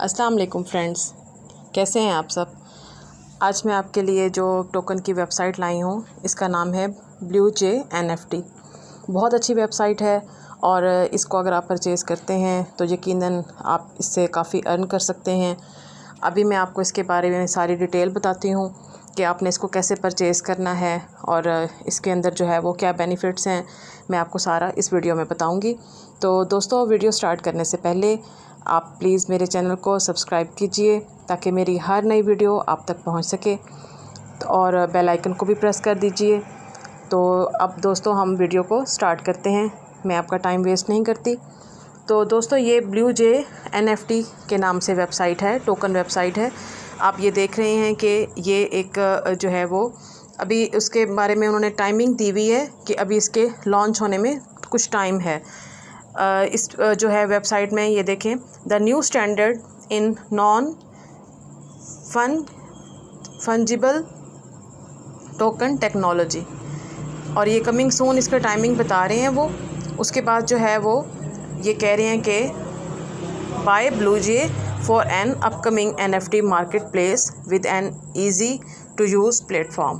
अस्सलाम वालेकुम फ्रेंड्स, कैसे हैं आप सब। आज मैं आपके लिए जो टोकन की वेबसाइट लाई हूँ इसका नाम है BlueJ NFT। बहुत अच्छी वेबसाइट है और इसको अगर आप परचेज़ करते हैं तो यकीनन आप इससे काफ़ी अर्न कर सकते हैं। अभी मैं आपको इसके बारे में सारी डिटेल बताती हूँ कि आपने इसको कैसे परचेज़ करना है और इसके अंदर जो है वो क्या बेनिफिट्स हैं, मैं आपको सारा इस वीडियो में बताऊँगी। तो दोस्तों, वीडियो स्टार्ट करने से पहले आप प्लीज़ मेरे चैनल को सब्सक्राइब कीजिए ताकि मेरी हर नई वीडियो आप तक पहुंच सके, और बेल आइकन को भी प्रेस कर दीजिए। तो अब दोस्तों हम वीडियो को स्टार्ट करते हैं, मैं आपका टाइम वेस्ट नहीं करती। तो दोस्तों, ये BlueJ NFT के नाम से वेबसाइट है, टोकन वेबसाइट है। आप ये देख रहे हैं कि ये एक जो है वो अभी उसके बारे में उन्होंने टाइमिंग दी हुई है कि अभी इसके लॉन्च होने में कुछ टाइम है। इस जो है वेबसाइट में ये देखें, the new standard in non fungible token technology, और ये कमिंग सून इसका टाइमिंग बता रहे हैं वो। उसके बाद जो है वो ये कह रहे हैं कि by BlueJ for an upcoming NFT marketplace with an easy to use platform.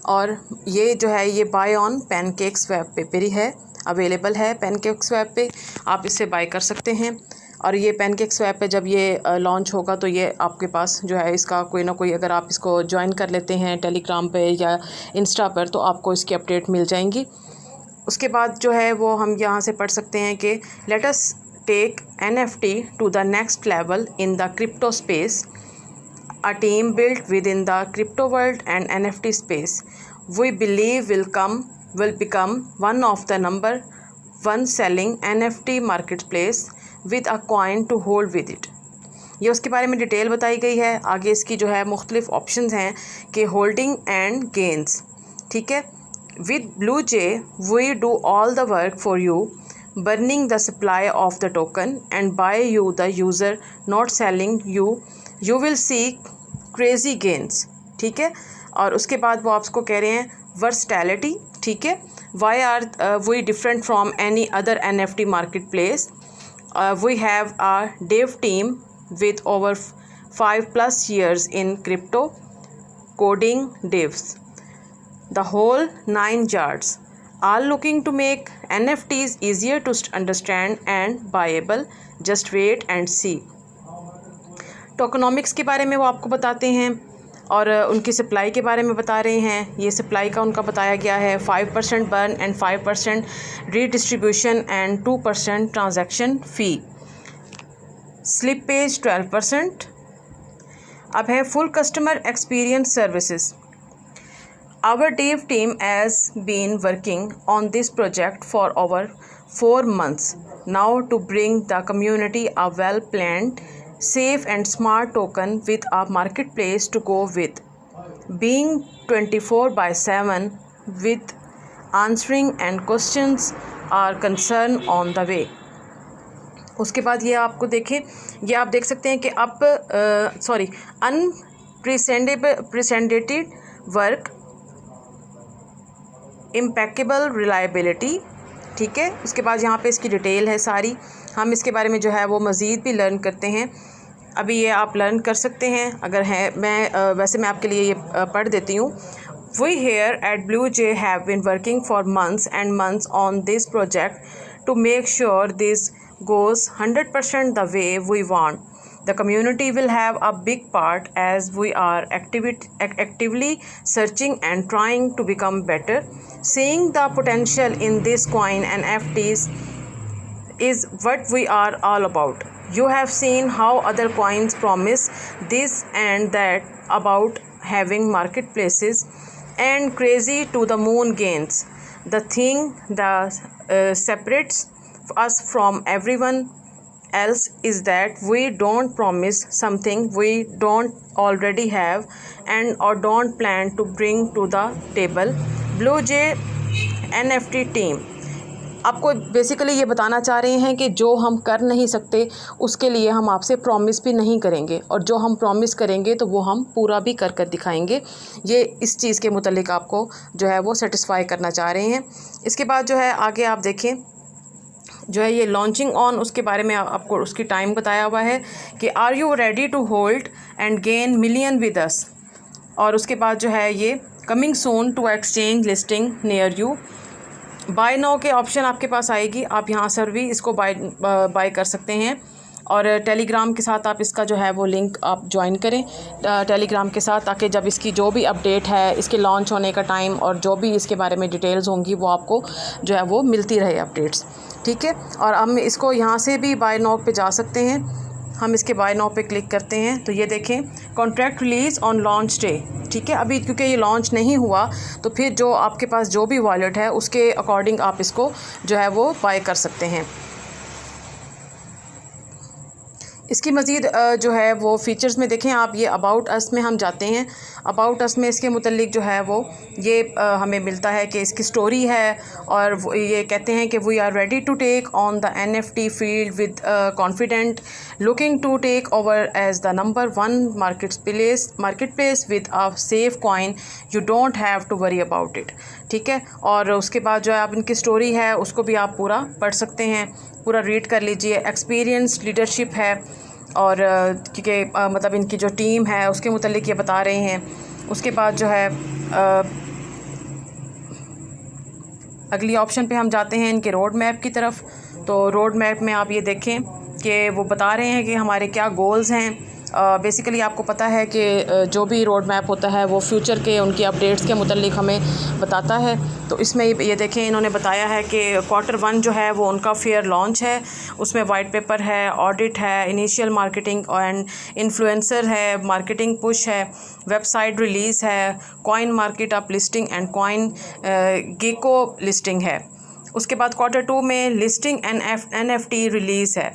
और ये जो है ये बाय ऑन PancakeSwap पे ही है, अवेलेबल है। PancakeSwap पे आप इससे बाय कर सकते हैं, और ये PancakeSwap पे जब ये लॉन्च होगा तो ये आपके पास जो है इसका कोई ना कोई, अगर आप इसको ज्वाइन कर लेते हैं टेलीग्राम पे या इंस्टा पर, तो आपको इसकी अपडेट मिल जाएंगी। उसके बाद जो है वो हम यहाँ से पढ़ सकते हैं कि let us take NFT to the next level in the crypto space, a team built within the crypto world and NFT space. We believe will become one of the number one selling NFT marketplace with a coin to hold with it. ये उसके बारे में detail बताई गई है। आगे इसकी जो है मुख्तलिफ ऑप्शंस हैं कि होल्डिंग एंड गेंस, ठीक है। With BlueJ we do all the work for you, burning the supply of the token and buy you the user, not selling you. You will see crazy gains, ठीक है। और उसके बाद वो आपको कह रहे हैं वर्सटैलिटी, ठीक है। Why are we different from any other NFT marketplace? We have a dev team with over 5+ years in crypto coding devs, the whole 9 yards, all looking to make NFTs easier to understand and buyable. Just wait and see. Tokenomics के बारे में वो आपको बताते हैं और उनकी supply के बारे में बता रहे हैं। ये सप्लाई का उनका बताया गया है 5% burn and 5% redistribution and 2% transaction fee, slippage 12%। अब है full customer experience services. Our dev team has been working on this project for over 4 months now to bring the community a well-planned, safe and smart token with a marketplace to go with, being 24/7 with answering and questions are concern on the way. उसके बाद ये आपको देखें, ये आप देख सकते हैं कि अब अनप्रेसिडेंटेड वर्क, इम्पेकेबल रिलायबिलिटी, ठीक है। उसके बाद यहाँ पे इसकी डिटेल है सारी। हम इसके बारे में जो है वो मज़ीद भी लर्न करते हैं। अभी ये आप लर्न कर सकते हैं अगर है। वैसे मैं आपके लिए ये पढ़ देती हूँ। We here at BlueJ have been working for months and months on this project to make sure this goes 100% the way we want. The community will have a big part as we are actively searching and trying to become better. Seeing the potential in this coin and NFTs is what we are all about. You have seen how other coins promise this and that about having marketplaces and crazy to the moon gains. The thing that separates us from everyone else is that we don't promise something we don't already have and or don't plan to bring to the table. BlueJ NFT team आपको basically ये बताना चाह रहे हैं कि जो हम कर नहीं सकते उसके लिए हम आपसे प्रॉमिस भी नहीं करेंगे, और जो हम प्रॉमिस करेंगे तो वो हम पूरा भी कर कर दिखाएंगे। ये इस चीज़ के मुतालिक आपको जो है वो सेटिस्फाई करना चाह रहे हैं। इसके बाद जो है आगे आप देखें, जो है ये लॉन्चिंग ऑन, उसके बारे में आपको उसकी टाइम बताया हुआ है कि are you ready to hold and gain million with us. और उसके बाद जो है ये coming soon to exchange listing near you. Buy now के ऑप्शन आपके पास आएगी, आप यहाँ से भी इसको बाय कर सकते हैं। और टेलीग्राम के साथ आप इसका जो है वो लिंक आप ज्वाइन करें टेलीग्राम के साथ, ताकि जब इसकी जो भी अपडेट है, इसके लॉन्च होने का टाइम और जो भी इसके बारे में डिटेल्स होंगी वो आपको जो है वो मिलती रहे अपडेट्स, ठीक है। और हम इसको यहाँ से भी बाय नाउ पे जा सकते हैं। हम इसके बाय नाउ पे क्लिक करते हैं तो ये देखें contract release on launch day, ठीक है। अभी क्योंकि ये लॉन्च नहीं हुआ तो फिर जो आपके पास जो भी वॉलेट है उसके अकॉर्डिंग आप इसको जो है वो बाय कर सकते हैं। इसकी मज़ीद जो है वो फ़ीचर्स में देखें आप, ये अबाउट अस में हम जाते हैं। अबाउट अस में इसके मुतल्लिक जो है वो ये हमें मिलता है कि इसकी स्टोरी है, और ये कहते हैं कि we are ready to take on the NFT field with confident, looking to take over as the number 1 marketplace with a safe coin, you don't have to worry about it, ठीक है। और उसके बाद जो है आप इनकी story है उसको भी आप पूरा पढ़ सकते हैं, पूरा रीड कर लीजिए। एक्सपीरियंस लीडरशिप है, और क्योंकि मतलब इनकी जो टीम है उसके मुतल्लिक ये बता रहे हैं। उसके बाद जो है अगली ऑप्शन पे हम जाते हैं इनके रोड मैप की तरफ। तो रोड मैप में आप ये देखें कि वो बता रहे हैं कि हमारे क्या गोल्स हैं। बेसिकली आपको पता है कि जो भी रोड मैप होता है वो फ्यूचर के उनकी अपडेट्स के मुतल्लिक हमें बताता है। तो इसमें ये देखें इन्होंने बताया है कि Q1 जो है वो उनका फेयर लॉन्च है, उसमें वाइट पेपर है, ऑडिट है, इनिशियल मार्केटिंग एंड इन्फ्लुएंसर है, मार्केटिंग पुश है, वेबसाइट रिलीज़ है, coin market up listing and coin gecko listing है। उसके बाद Q2 में लिस्टिंग एंड NFT रिलीज़ है,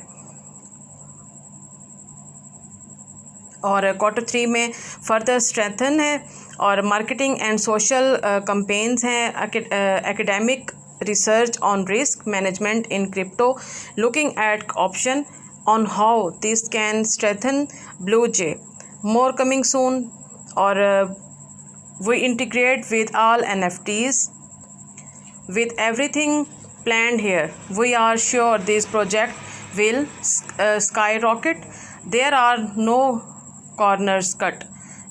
और Q3 में फर्दर स्ट्रेंथन है, और मार्केटिंग एंड सोशल कैंपेन्स हैं, academic research on risk management in crypto, looking at option on how this can strengthen Blue Jay, more coming soon. और we integrate with all NFTs with everything planned here, we are sure this project will skyrocket, there are no corners cut,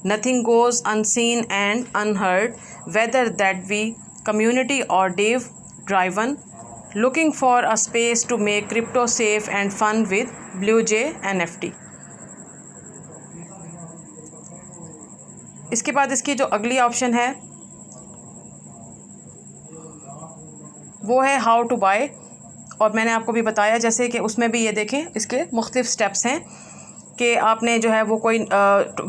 nothing goes unseen and unheard, whether that be community or dev driven, looking for a space to make crypto safe and fun with Blue J NFT। इसके बाद इसकी जो अगली option है वो है how to bye, और मैंने आपको भी बताया जैसे कि उसमें भी ये देखें इसके मुख्तलिफ स्टेप्स हैं कि आपने जो है वो कोई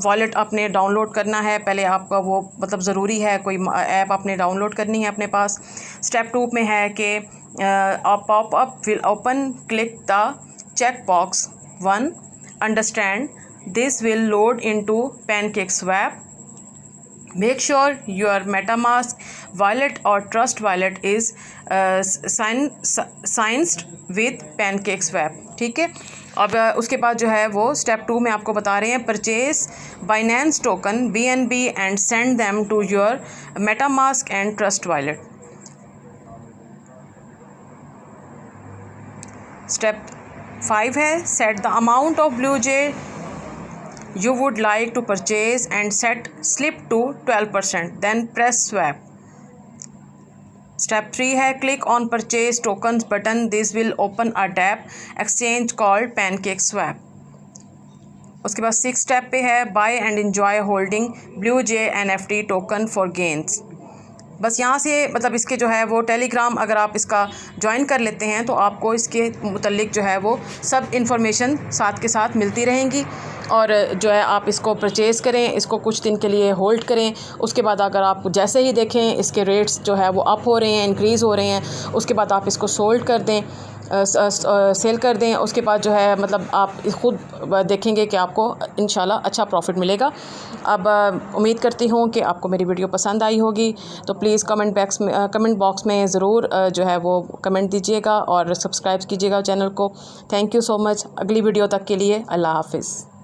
वॉलेट आपने डाउनलोड करना है, पहले आपका वो मतलब ज़रूरी है कोई ऐप आपने डाउनलोड करनी है अपने पास। स्टेप 2 में है कि pop up will open, click the check box 1, understand this will load into PancakeSwap, make sure your MetaMask wallet or Trust wallet is signed with PancakeSwap, ठीक है। अब उसके बाद जो है वो स्टेप 2 में आपको बता रहे हैं purchase Binance token BNB and send them to your MetaMask and Trust wallet। Step 5 है set the amount of Blue J you would like to purchase and set slip to 12%, then press swap। Step 3 है click on purchase tokens button, this will open a dApp exchange called PancakeSwap। उसके बाद 6 step पे है buy and enjoy holding Blue J NFT token for gains। बस यहाँ से मतलब इसके जो है वो टेलीग्राम अगर आप इसका ज्वाइन कर लेते हैं तो आपको इसके मुतल्लिक जो है वो सब इन्फॉर्मेशन साथ के साथ मिलती रहेंगी, और जो है आप इसको परचेज़ करें, इसको कुछ दिन के लिए होल्ड करें। उसके बाद अगर आप जैसे ही देखें इसके रेट्स जो है वो अप हो रहे हैं, इंक्रीज़ हो रहे हैं, उसके बाद आप इसको सोल्ड कर दें, सेल कर दें। उसके बाद जो है मतलब आप ख़ुद देखेंगे कि आपको इंशाल्लाह अच्छा प्रॉफिट मिलेगा। अब उम्मीद करती हूँ कि आपको मेरी वीडियो पसंद आई होगी, तो प्लीज़ कमेंट बॉक्स में ज़रूर जो है वो कमेंट दीजिएगा और सब्सक्राइब कीजिएगा चैनल को। Thank you so much. अगली वीडियो तक के लिए अल्लाह हाफ़िज़।